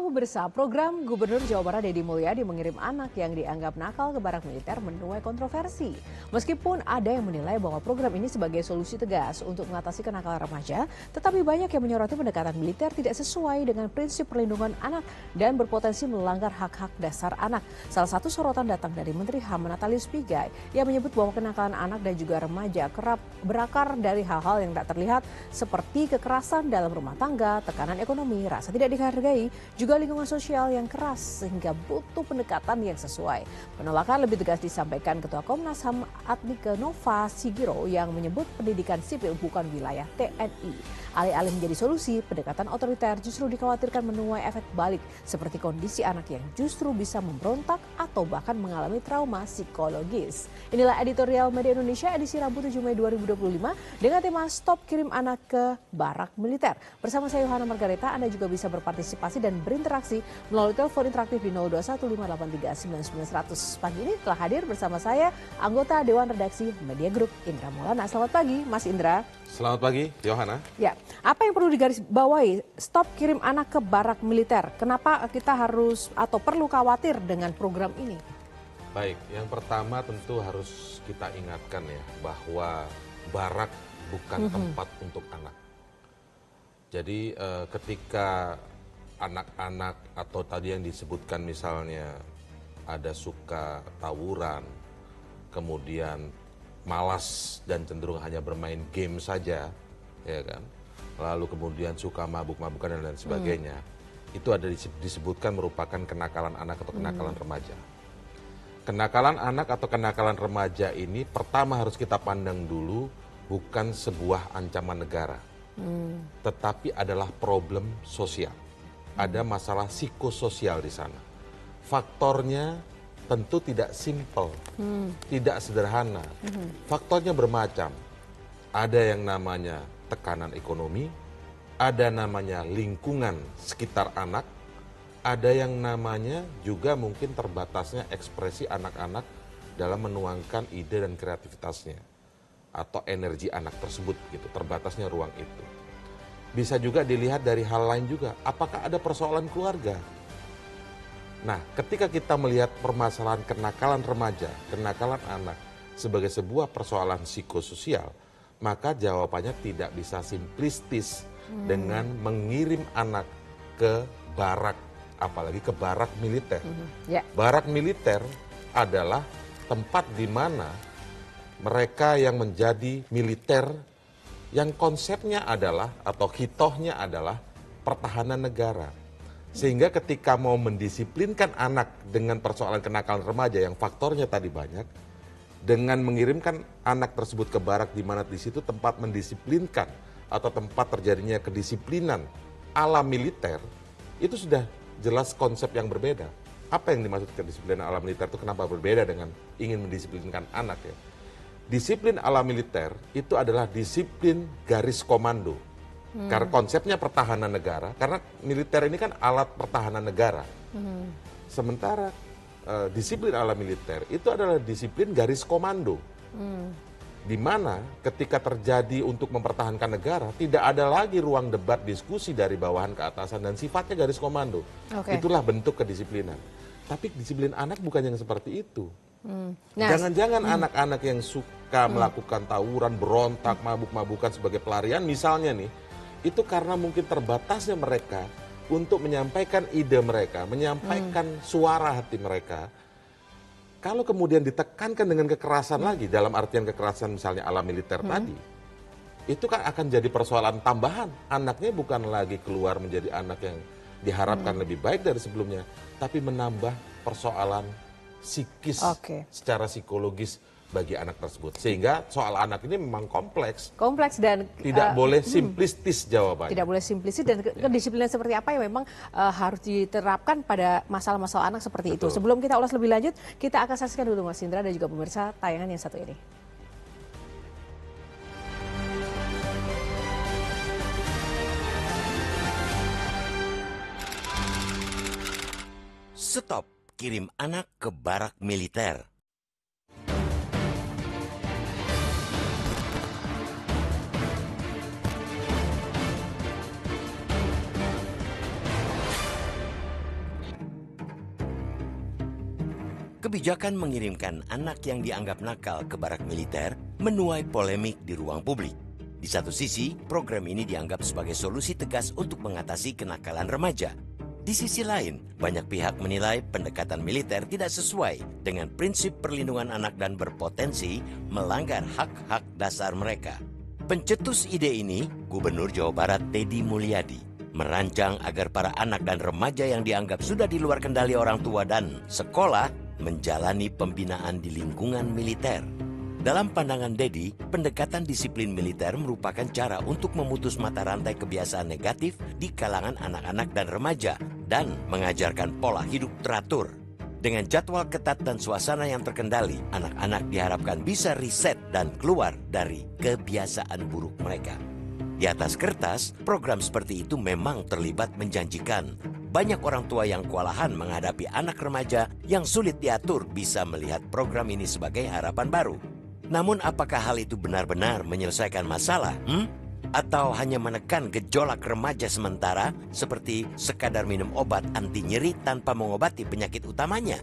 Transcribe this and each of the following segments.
Halo pemirsa, program Gubernur Jawa Barat Deddy Mulyadi mengirim anak yang dianggap nakal ke barak militer menuai kontroversi. Meskipun ada yang menilai bahwa program ini sebagai solusi tegas untuk mengatasi kenakalan remaja, tetapi banyak yang menyoroti pendekatan militer tidak sesuai dengan prinsip perlindungan anak dan berpotensi melanggar hak-hak dasar anak. Salah satu sorotan datang dari Menteri HAM Natalius Pigai yang menyebut bahwa kenakalan anak dan juga remaja kerap berakar dari hal-hal yang tak terlihat seperti kekerasan dalam rumah tangga, tekanan ekonomi, rasa tidak dihargai, juga lingkungan sosial yang keras sehingga butuh pendekatan yang sesuai. Penolakan lebih tegas disampaikan Ketua Komnas HAM Adnike Nova Sigiro yang menyebut pendidikan sipil bukan wilayah TNI. Alih-alih menjadi solusi, pendekatan otoriter justru dikhawatirkan menuai efek balik seperti kondisi anak yang justru bisa memberontak atau bahkan mengalami trauma psikologis. Inilah editorial Media Indonesia edisi Rabu 7 Mei 2025 dengan tema Stop Kirim Anak ke Barak Militer. Bersama saya Yohana Margareta, Anda juga bisa berpartisipasi dan berinteraksi melalui telepon interaktif di 0215839900. Pagi ini telah hadir bersama saya anggota Dewan Redaksi Media Group Indra Maulana. Selamat pagi Mas Indra. Selamat pagi Yohana. Ya, apa yang perlu digarisbawahi stop kirim anak ke barak militer? Kenapa kita harus atau perlu khawatir dengan program ini? Baik, yang pertama tentu harus kita ingatkan ya bahwa barak bukan tempat untuk anak. Jadi ketika anak-anak atau tadi yang disebutkan misalnya ada suka tawuran, kemudian malas dan cenderung hanya bermain game saja, ya kan? Lalu kemudian suka mabuk-mabukan dan lain sebagainya. Itu ada disebutkan merupakan kenakalan anak atau kenakalan remaja. Kenakalan anak atau kenakalan remaja ini pertama harus kita pandang dulu bukan sebuah ancaman negara. Tetapi adalah problem sosial. Ada masalah psikososial di sana. Faktornya tentu tidak simpel, tidak sederhana. Faktornya bermacam. Ada yang namanya tekanan ekonomi, ada namanya lingkungan sekitar anak, ada yang namanya juga mungkin terbatasnya ekspresi anak-anak dalam menuangkan ide dan kreativitasnya atau energi anak tersebut gitu, terbatasnya ruang itu. Bisa juga dilihat dari hal lain juga, apakah ada persoalan keluarga? Nah, ketika kita melihat permasalahan kenakalan remaja, kenakalan anak sebagai sebuah persoalan psikososial, maka jawabannya tidak bisa simplistis dengan mengirim anak ke barak, apalagi ke barak militer. Barak militer adalah tempat di mana mereka yang menjadi militer yang konsepnya adalah atau hitohnya adalah pertahanan negara. Sehingga ketika mau mendisiplinkan anak dengan persoalan kenakalan remaja yang faktornya tadi banyak, dengan mengirimkan anak tersebut ke barak di mana di situ tempat mendisiplinkan atau tempat terjadinya kedisiplinan ala militer, itu sudah jelas konsep yang berbeda. Apa yang dimaksud kedisiplinan ala militer itu kenapa berbeda dengan ingin mendisiplinkan anak ya? Disiplin ala militer itu adalah disiplin garis komando. Karena konsepnya pertahanan negara, karena militer ini kan alat pertahanan negara. Sementara disiplin ala militer itu adalah disiplin garis komando. Di mana ketika terjadi untuk mempertahankan negara, tidak ada lagi ruang debat diskusi dari bawahan ke atasan dan sifatnya garis komando. Itulah bentuk kedisiplinan. Tapi disiplin anak bukan yang seperti itu. Jangan-jangan anak-anak yang suka melakukan tawuran, berontak, mabuk-mabukan sebagai pelarian misalnya nih, itu karena mungkin terbatasnya mereka untuk menyampaikan ide mereka, menyampaikan suara hati mereka. Kalau kemudian ditekankan dengan kekerasan lagi, dalam artian kekerasan misalnya ala militer tadi, itu kan akan jadi persoalan tambahan. Anaknya bukan lagi keluar menjadi anak yang diharapkan lebih baik dari sebelumnya, tapi menambah persoalan psikis secara psikologis bagi anak tersebut. Sehingga soal anak ini memang kompleks. Kompleks dan tidak boleh simplistis jawabannya. Tidak boleh simplistis dan kedisiplinan seperti apa yang memang harus diterapkan pada masalah-masalah anak seperti itu. Sebelum kita ulas lebih lanjut, kita akan saksikan dulu Mas Indra dan juga pemirsa tayangan yang satu ini. Stop kirim anak ke barak militer. Kebijakan mengirimkan anak yang dianggap nakal ke barak militer menuai polemik di ruang publik. Di satu sisi, program ini dianggap sebagai solusi tegas untuk mengatasi kenakalan remaja. Di sisi lain, banyak pihak menilai pendekatan militer tidak sesuai dengan prinsip perlindungan anak dan berpotensi melanggar hak-hak dasar mereka. Pencetus ide ini, Gubernur Jawa Barat Deddy Mulyadi, merancang agar para anak dan remaja yang dianggap sudah di luar kendali orang tua dan sekolah menjalani pembinaan di lingkungan militer. Dalam pandangan Deddy, pendekatan disiplin militer merupakan cara untuk memutus mata rantai kebiasaan negatif di kalangan anak-anak dan remaja dan mengajarkan pola hidup teratur. Dengan jadwal ketat dan suasana yang terkendali, anak-anak diharapkan bisa riset dan keluar dari kebiasaan buruk mereka. Di atas kertas, program seperti itu memang terlibat menjanjikan. Banyak orang tua yang kewalahan menghadapi anak remaja yang sulit diatur bisa melihat program ini sebagai harapan baru. Namun apakah hal itu benar-benar menyelesaikan masalah? Atau hanya menekan gejolak remaja sementara seperti sekadar minum obat anti nyeri tanpa mengobati penyakit utamanya?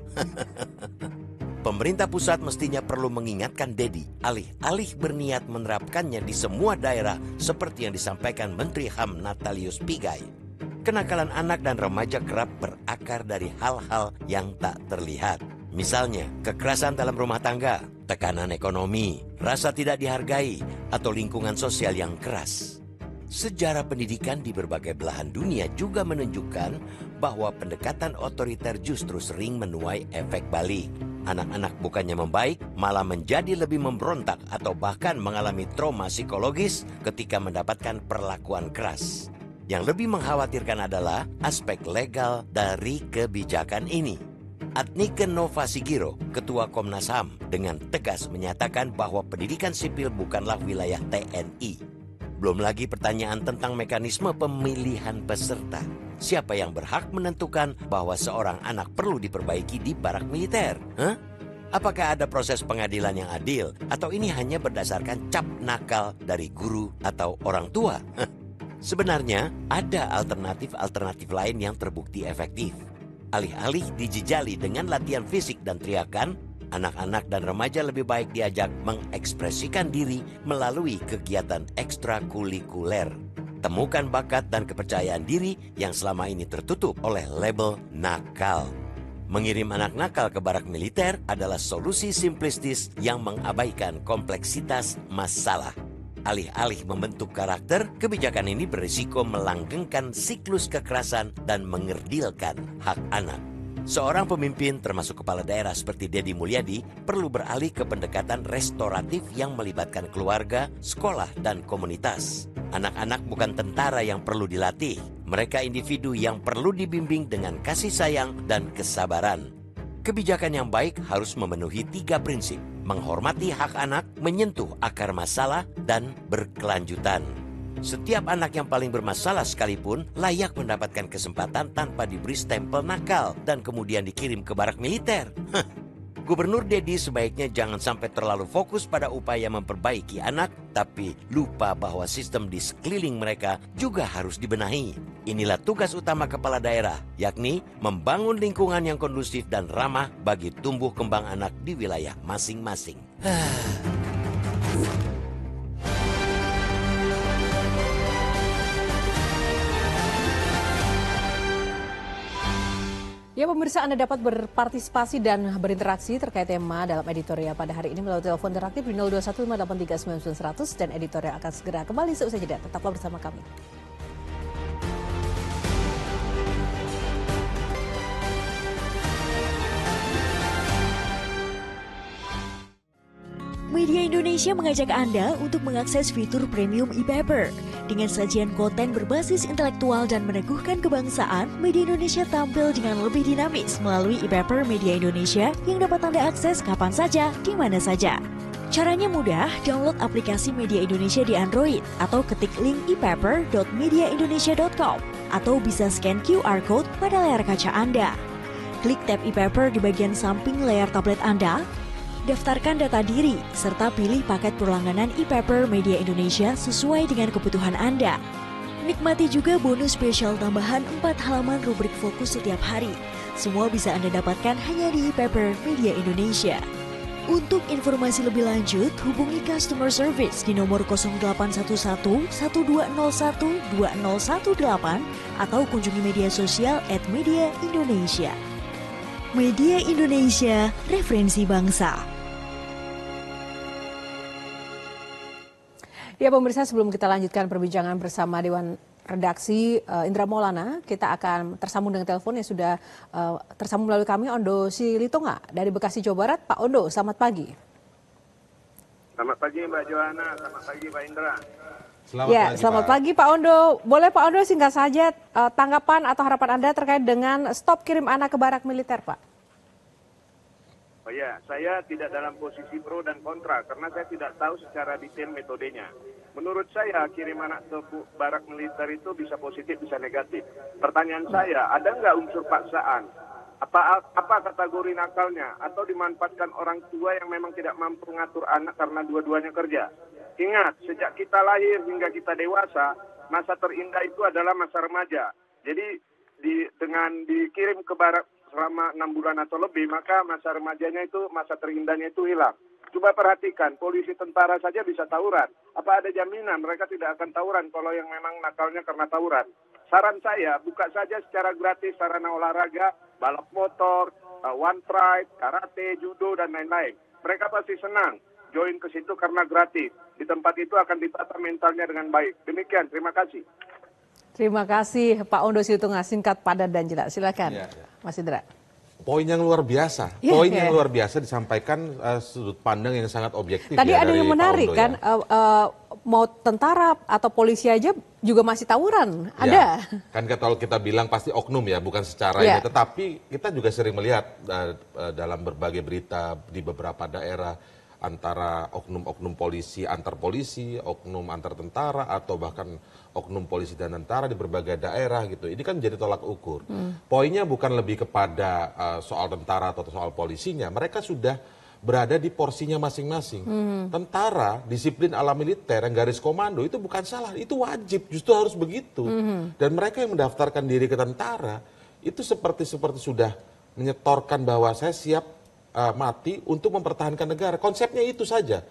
Pemerintah pusat mestinya perlu mengingatkan Deddy alih-alih berniat menerapkannya di semua daerah seperti yang disampaikan Menteri HAM Natalius Pigai. Kenakalan anak dan remaja kerap berakar dari hal-hal yang tak terlihat. Misalnya, kekerasan dalam rumah tangga, tekanan ekonomi, rasa tidak dihargai, atau lingkungan sosial yang keras. Sejarah pendidikan di berbagai belahan dunia juga menunjukkan bahwa pendekatan otoriter justru sering menuai efek balik. Anak-anak bukannya membaik, malah menjadi lebih memberontak atau bahkan mengalami trauma psikologis ketika mendapatkan perlakuan keras. Yang lebih mengkhawatirkan adalah aspek legal dari kebijakan ini. Adnike Nova Sigiro, Ketua Komnas HAM, dengan tegas menyatakan bahwa pendidikan sipil bukanlah wilayah TNI. Belum lagi pertanyaan tentang mekanisme pemilihan peserta. Siapa yang berhak menentukan bahwa seorang anak perlu diperbaiki di barak militer? Apakah ada proses pengadilan yang adil? Atau ini hanya berdasarkan cap nakal dari guru atau orang tua? Sebenarnya, ada alternatif lain yang terbukti efektif. Alih-alih dijejali dengan latihan fisik dan teriakan, anak-anak dan remaja lebih baik diajak mengekspresikan diri melalui kegiatan ekstrakurikuler. Temukan bakat dan kepercayaan diri yang selama ini tertutup oleh label nakal. Mengirim anak nakal ke barak militer adalah solusi simplistis yang mengabaikan kompleksitas masalah. Alih-alih membentuk karakter, kebijakan ini berisiko melanggengkan siklus kekerasan dan mengerdilkan hak anak. Seorang pemimpin termasuk kepala daerah seperti Deddy Mulyadi perlu beralih ke pendekatan restoratif yang melibatkan keluarga, sekolah, dan komunitas. Anak-anak bukan tentara yang perlu dilatih. Mereka individu yang perlu dibimbing dengan kasih sayang dan kesabaran. Kebijakan yang baik harus memenuhi 3 prinsip. Menghormati hak anak, menyentuh akar masalah, dan berkelanjutan. Setiap anak yang paling bermasalah sekalipun layak mendapatkan kesempatan tanpa diberi stempel nakal dan kemudian dikirim ke barak militer. Gubernur Deddy sebaiknya jangan sampai terlalu fokus pada upaya memperbaiki anak, tapi lupa bahwa sistem di sekeliling mereka juga harus dibenahi. Inilah tugas utama kepala daerah, yakni membangun lingkungan yang kondusif dan ramah bagi tumbuh kembang anak di wilayah masing-masing. Ya pemirsa, Anda dapat berpartisipasi dan berinteraksi terkait tema dalam editorial pada hari ini melalui telepon interaktif di 0215839900 dan editorial akan segera kembali seusai jeda. Tetaplah bersama kami. Media Indonesia mengajak Anda untuk mengakses fitur premium e-paper. Dengan sajian konten berbasis intelektual dan meneguhkan kebangsaan, Media Indonesia tampil dengan lebih dinamis melalui e-paper Media Indonesia yang dapat Anda akses kapan saja, di mana saja. Caranya mudah, download aplikasi Media Indonesia di Android atau ketik link e-paper.mediaindonesia.com atau bisa scan QR Code pada layar kaca Anda. Klik tab e-paper di bagian samping layar tablet Anda. Daftarkan data diri, serta pilih paket berlangganan e-paper Media Indonesia sesuai dengan kebutuhan Anda. Nikmati juga bonus spesial tambahan 4 halaman rubrik fokus setiap hari. Semua bisa Anda dapatkan hanya di e-paper Media Indonesia. Untuk informasi lebih lanjut, hubungi customer service di nomor 0811 1201 2018 atau kunjungi media sosial @mediaindonesia. Media Indonesia, referensi bangsa. Ya pemirsa, sebelum kita lanjutkan perbincangan bersama Dewan Redaksi Indra Maulana, kita akan tersambung dengan telepon yang sudah tersambung melalui kami, Ondo Silitonga dari Bekasi, Jawa Barat. Pak Ondo, selamat pagi. Selamat pagi Mbak Johanna, selamat pagi Pak Indra. Selamat pagi Pak Ondo. Boleh Pak Ondo singkat saja tanggapan atau harapan Anda terkait dengan stop kirim anak ke barak militer, Pak? Oh ya, saya tidak dalam posisi pro dan kontra karena saya tidak tahu secara detail metodenya. Menurut saya, kirim anak ke barak militer itu bisa positif, bisa negatif. Pertanyaan saya, ada nggak unsur paksaan? Apa kategori nakalnya? Atau dimanfaatkan orang tua yang memang tidak mampu mengatur anak karena dua-duanya kerja? Ingat, sejak kita lahir hingga kita dewasa, masa terindah itu adalah masa remaja. Jadi, dengan dikirim ke barak selama 6 bulan atau lebih, maka masa remajanya itu, masa terindahnya itu hilang. Coba perhatikan, polisi tentara saja bisa tawuran. Apa ada jaminan mereka tidak akan tawuran kalau yang memang nakalnya karena tawuran? Saran saya, buka saja secara gratis sarana olahraga, balap motor, one pride, karate, judo, dan lain-lain. Mereka pasti senang join ke situ karena gratis. Di tempat itu akan ditata mentalnya dengan baik. Demikian, terima kasih. Terima kasih Pak Ondo Silitonga, singkat, padat, dan jelas. Silakan, Mas Indra. Poin yang luar biasa, yang luar biasa disampaikan sudut pandang yang sangat objektif. Tadi ya, ada yang menarik kan, mau tentara atau polisi aja juga masih tawuran, ada. Kan kalau kita bilang pasti oknum ya, bukan secara ini, tetapi kita juga sering melihat dalam berbagai berita di beberapa daerah antara oknum-oknum polisi antar polisi, oknum antar tentara, atau bahkan oknum polisi dan tentara di berbagai daerah gitu. Ini kan jadi tolak ukur. Poinnya bukan lebih kepada soal tentara atau soal polisinya. Mereka sudah berada di porsinya masing-masing. Tentara, disiplin ala militer yang garis komando itu bukan salah, itu wajib, justru harus begitu. Dan mereka yang mendaftarkan diri ke tentara itu seperti sudah menyetorkan bahwa saya siap mati untuk mempertahankan negara. Konsepnya itu saja.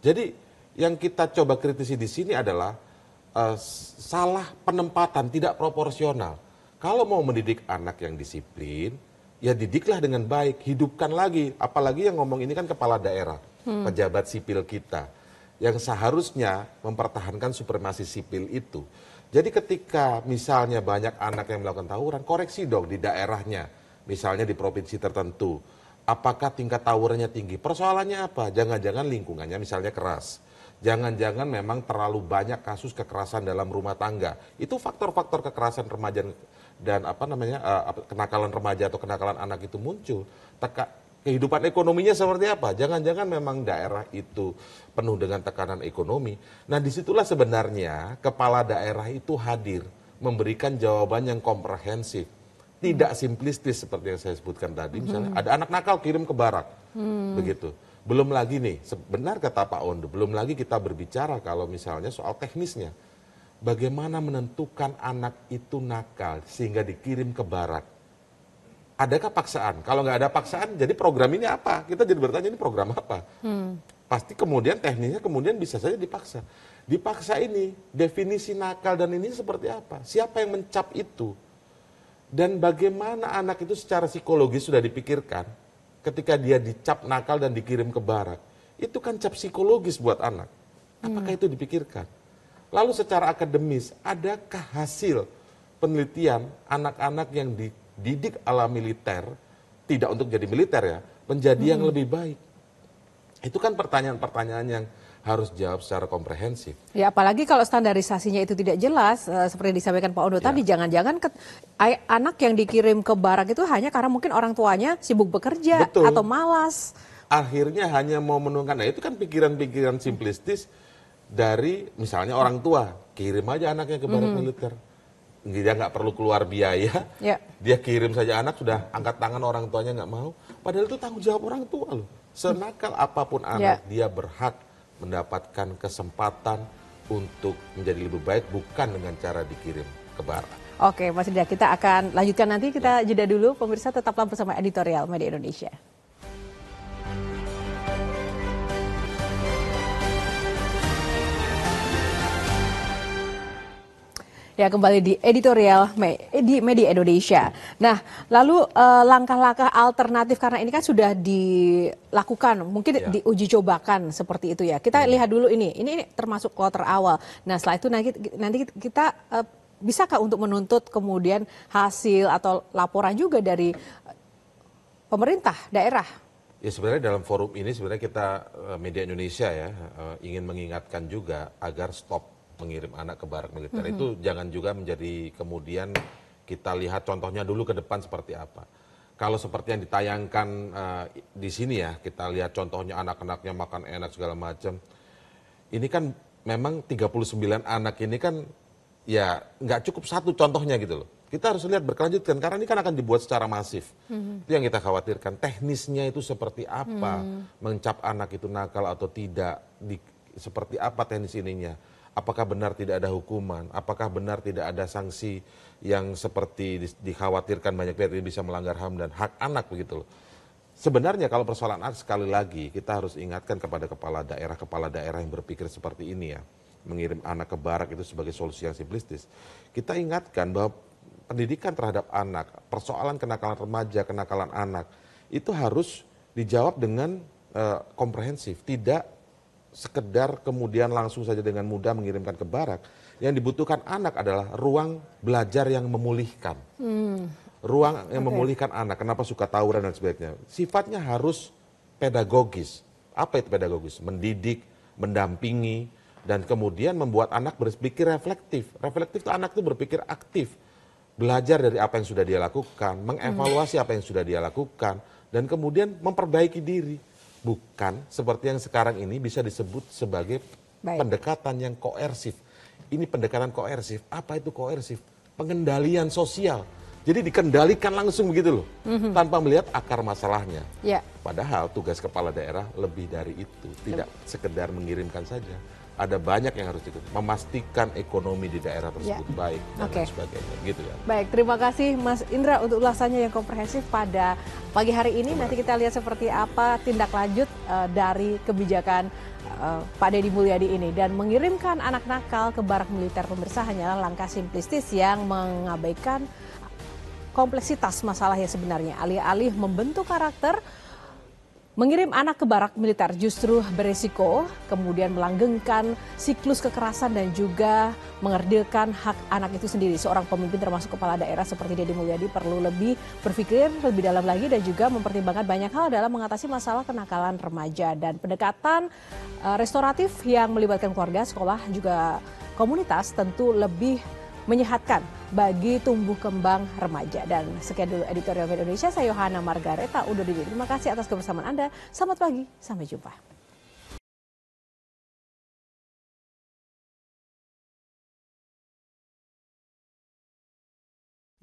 Jadi yang kita coba kritisi di sini adalah salah penempatan, tidak proporsional. Kalau mau mendidik anak yang disiplin, ya didiklah dengan baik, hidupkan lagi. Apalagi yang ngomong ini kan kepala daerah, pejabat sipil kita, yang seharusnya mempertahankan supremasi sipil itu. Jadi ketika misalnya banyak anak yang melakukan tawuran, koreksi dong di daerahnya, misalnya di provinsi tertentu. Apakah tingkat tawurannya tinggi? Persoalannya apa? Jangan-jangan lingkungannya misalnya keras. Jangan-jangan memang terlalu banyak kasus kekerasan dalam rumah tangga. Itu faktor-faktor kekerasan remaja dan kenakalan remaja atau kenakalan anak itu muncul. Kehidupan ekonominya seperti apa? Jangan-jangan memang daerah itu penuh dengan tekanan ekonomi. Nah, disitulah sebenarnya kepala daerah itu hadir, memberikan jawaban yang komprehensif. Tidak simplistis seperti yang saya sebutkan tadi, misalnya ada anak nakal kirim ke barak, begitu. Belum lagi nih, benar kata Pak Ondo, belum lagi kita berbicara kalau misalnya soal teknisnya. Bagaimana menentukan anak itu nakal sehingga dikirim ke barak? Adakah paksaan? Kalau nggak ada paksaan, jadi program ini apa? Kita jadi bertanya ini program apa? Pasti kemudian teknisnya kemudian bisa saja dipaksa. Dipaksa ini, definisi nakal dan ini seperti apa? Siapa yang mencap itu? Dan bagaimana anak itu secara psikologis sudah dipikirkan ketika dia dicap nakal dan dikirim ke barak. Itu kan cap psikologis buat anak. Apakah itu dipikirkan? Lalu secara akademis, adakah hasil penelitian anak-anak yang dididik ala militer, tidak untuk jadi militer ya, menjadi yang lebih baik? Itu kan pertanyaan-pertanyaan yang harus jawab secara komprehensif. Ya, apalagi kalau standarisasinya itu tidak jelas, seperti disampaikan Pak Ondo tadi, jangan-jangan anak yang dikirim ke barak itu hanya karena mungkin orang tuanya sibuk bekerja atau malas. Akhirnya hanya mau menunggang, nah itu kan pikiran-pikiran simplistis dari misalnya orang tua, kirim aja anaknya ke barak militer. Dia nggak perlu keluar biaya, dia kirim saja anak, sudah angkat tangan orang tuanya nggak mau. Padahal itu tanggung jawab orang tua loh. Senakal apapun anak, dia berhak mendapatkan kesempatan untuk menjadi lebih baik bukan dengan cara dikirim ke barat. Oke, Mas Indra, kita akan lanjutkan nanti. Kita jeda dulu. Pemirsa tetaplah bersama Editorial Media Indonesia. Ya, kembali di editorial di Media Indonesia. Nah, lalu langkah-langkah alternatif, karena ini kan sudah dilakukan, mungkin diuji cobakan seperti itu ya. Kita lihat dulu ini termasuk kloter awal. Nah, setelah itu nanti kita bisakah untuk menuntut kemudian hasil atau laporan juga dari pemerintah daerah? Ya, sebenarnya dalam forum ini sebenarnya kita Media Indonesia ya ingin mengingatkan juga agar stop mengirim anak ke barak militer. Itu jangan juga menjadi kemudian kita lihat contohnya dulu ke depan seperti apa. Kalau seperti yang ditayangkan di sini ya, kita lihat contohnya anak-anaknya makan enak segala macam. Ini kan memang 39 anak ini kan ya nggak cukup satu contohnya gitu loh. Kita harus lihat berkelanjutan karena ini kan akan dibuat secara masif. Itu yang kita khawatirkan. Teknisnya itu seperti apa, mencap anak itu nakal atau tidak, seperti apa teknis ininya. Apakah benar tidak ada hukuman? Apakah benar tidak ada sanksi yang seperti dikhawatirkan banyak pihak ini bisa melanggar HAM dan hak anak begitu loh. Sebenarnya kalau persoalan anak sekali lagi kita harus ingatkan kepada kepala daerah yang berpikir seperti ini ya. Mengirim anak ke barak itu sebagai solusi yang simplistis. Kita ingatkan bahwa pendidikan terhadap anak, persoalan kenakalan remaja, kenakalan anak itu harus dijawab dengan komprehensif, tidak sekedar kemudian langsung saja dengan mudah mengirimkan ke barak. Yang dibutuhkan anak adalah ruang belajar yang memulihkan. Ruang yang memulihkan anak. Kenapa suka tawuran dan sebagainya. Sifatnya harus pedagogis. Apa itu pedagogis? Mendidik, mendampingi, dan kemudian membuat anak berpikir reflektif. Reflektif itu anak itu berpikir aktif. Belajar dari apa yang sudah dia lakukan, mengevaluasi apa yang sudah dia lakukan, dan kemudian memperbaiki diri. Bukan seperti yang sekarang ini bisa disebut sebagai pendekatan yang koersif. Ini pendekatan koersif. Apa itu koersif? Pengendalian sosial. Jadi dikendalikan langsung begitu loh. Tanpa melihat akar masalahnya. Padahal tugas kepala daerah lebih dari itu. Tidak sekedar mengirimkan saja. Ada banyak yang harus dilakukan. Memastikan ekonomi di daerah tersebut baik dan lain sebagainya. Gitu ya. Baik, terima kasih Mas Indra untuk ulasannya yang komprehensif pada pagi hari ini. Nanti kita lihat seperti apa tindak lanjut dari kebijakan Pak Deddy Mulyadi ini. Dan mengirimkan anak nakal ke barak militer pemirsa hanyalah langkah simplistis yang mengabaikan kompleksitas masalah yang sebenarnya. Alih-alih membentuk karakter, mengirim anak ke barak militer justru beresiko kemudian melanggengkan siklus kekerasan dan juga mengerdilkan hak anak itu sendiri. Seorang pemimpin termasuk kepala daerah seperti Deddy Mulyadi perlu lebih berpikir lebih dalam lagi dan juga mempertimbangkan banyak hal dalam mengatasi masalah kenakalan remaja. Dan pendekatan restoratif yang melibatkan keluarga, sekolah, juga komunitas tentu lebih menyehatkan bagi tumbuh kembang remaja. Dan sekian dulu Editorial Media Indonesia, saya Yohana Margareta undur diri. Terima kasih atas kebersamaan Anda. Selamat pagi, sampai jumpa.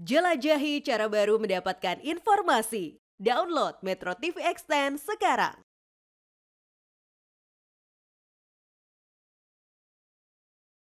Jelajahi cara baru mendapatkan informasi. Download Metro TV Extend sekarang.